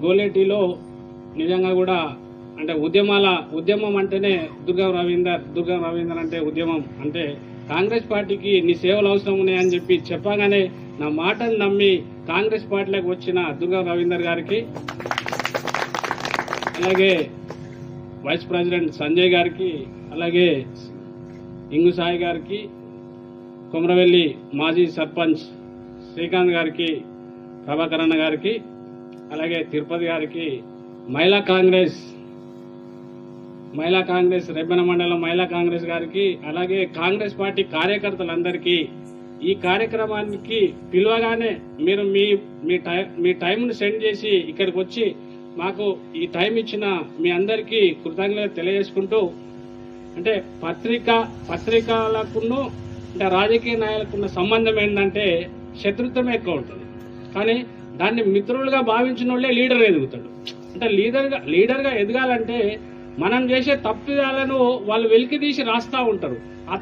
గోలేటిలో నిజంగా కూడా అంటే ఉద్యమం అంటేనే దుర్గం రవీందర్ అంటే ఉద్యమం అంటే కాంగ్రెస్ పార్టీకి నీ సేవలు అవసరం ఉన్నాయని చెప్పి చెప్పగానే నా మాటను నమ్మి కాంగ్రెస్ పార్టీలోకి వచ్చిన దుర్గం రవీందర్ గారికి, అలాగే వైస్ ప్రెసిడెంట్ సంజయ్ గారికి, అలాగే ఇంగు సాయి గారికి, కొమరవెల్లి మాజీ సర్పంచ్ శ్రీకాంత్ గారికి, ప్రభాకరణ గారికి, అలాగే తిరుపతి గారికి, మహిళా కాంగ్రెస్ రెబ్బెన మండలం మహిళా కాంగ్రెస్ గారికి, అలాగే కాంగ్రెస్ పార్టీ కార్యకర్తలందరికీ ఈ కార్యక్రమానికి పిలవగానే మీరు మీ టైంను సెండ్ చేసి ఇక్కడికి వచ్చి మాకు ఈ టైం ఇచ్చిన మీ అందరికీ కృతజ్ఞతలు తెలియజేసుకుంటూ, అంటే పత్రికలకును అంటే రాజకీయ నాయకులకున్న సంబంధం ఏంటంటే శత్రుత్వమే ఎక్కువ ఉంటుంది. కానీ దాన్ని మిత్రులుగా భావించిన వాళ్ళే లీడర్ ఎదుగుతాడు. అంటే లీడర్గా ఎదగాలంటే మనం చేసే తప్పిదాలను వాళ్ళు వెలికి తీసి రాస్తా ఉంటారు. ఆ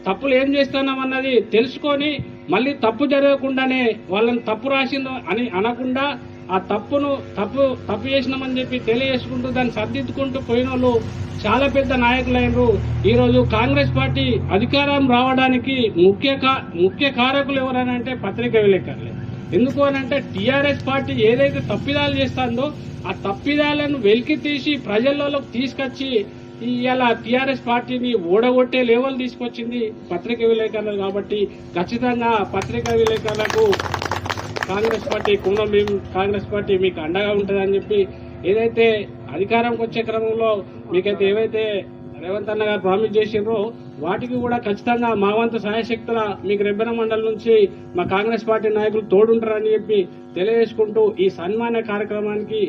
తప్పులు ఏం చేస్తున్నాం అన్నది తెలుసుకొని మళ్ళీ తప్పు జరగకుండానే వాళ్ళని తప్పు రాసిందో అని అనకుండా ఆ తప్పు చేసినామని చెప్పి తెలియజేసుకుంటూ దాన్ని సర్దిద్దుకుంటూ పోయిన వాళ్ళు చాలా పెద్ద నాయకులైనరు. ఈరోజు కాంగ్రెస్ పార్టీ అధికారం రావడానికి ముఖ్య కారకులు ఎవరనంటే పత్రికా విలేకరులే. ఎందుకు అనంటే టీఆర్ఎస్ పార్టీ ఏదైతే తప్పిదాలు చేస్తుందో ఆ తప్పిదాలను వెలికి తీసి ప్రజల్లోకి తీసుకొచ్చి ఇలా టీఆర్ఎస్ పార్టీని ఓడగొట్టే లెవెల్ తీసుకొచ్చింది పత్రికా విలేకరులు. కాబట్టి ఖచ్చితంగా పత్రికా విలేకరులకు కాంగ్రెస్ పార్టీ మీకు అండగా ఉంటుందని చెప్పి ఏదైతే అధికారంకి వచ్చే క్రమంలో మీకైతే ఏవైతే రేవంత్ అన్న గారు ప్రామిస్ చేసిండ్రో వాటికి కూడా ఖచ్చితంగా మా వంతు సహాయశక్తుల మీకు రెబ్బెన మండలం నుంచి మా కాంగ్రెస్ పార్టీ నాయకులు తోడుంటారని చెప్పి తెలియజేసుకుంటూ ఈ సన్మాన కార్యక్రమానికి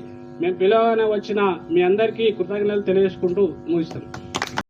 మేము పిలవగానే వచ్చిన మీ అందరికీ కృతజ్ఞతలు తెలియజేసుకుంటూ ముగిస్తాం.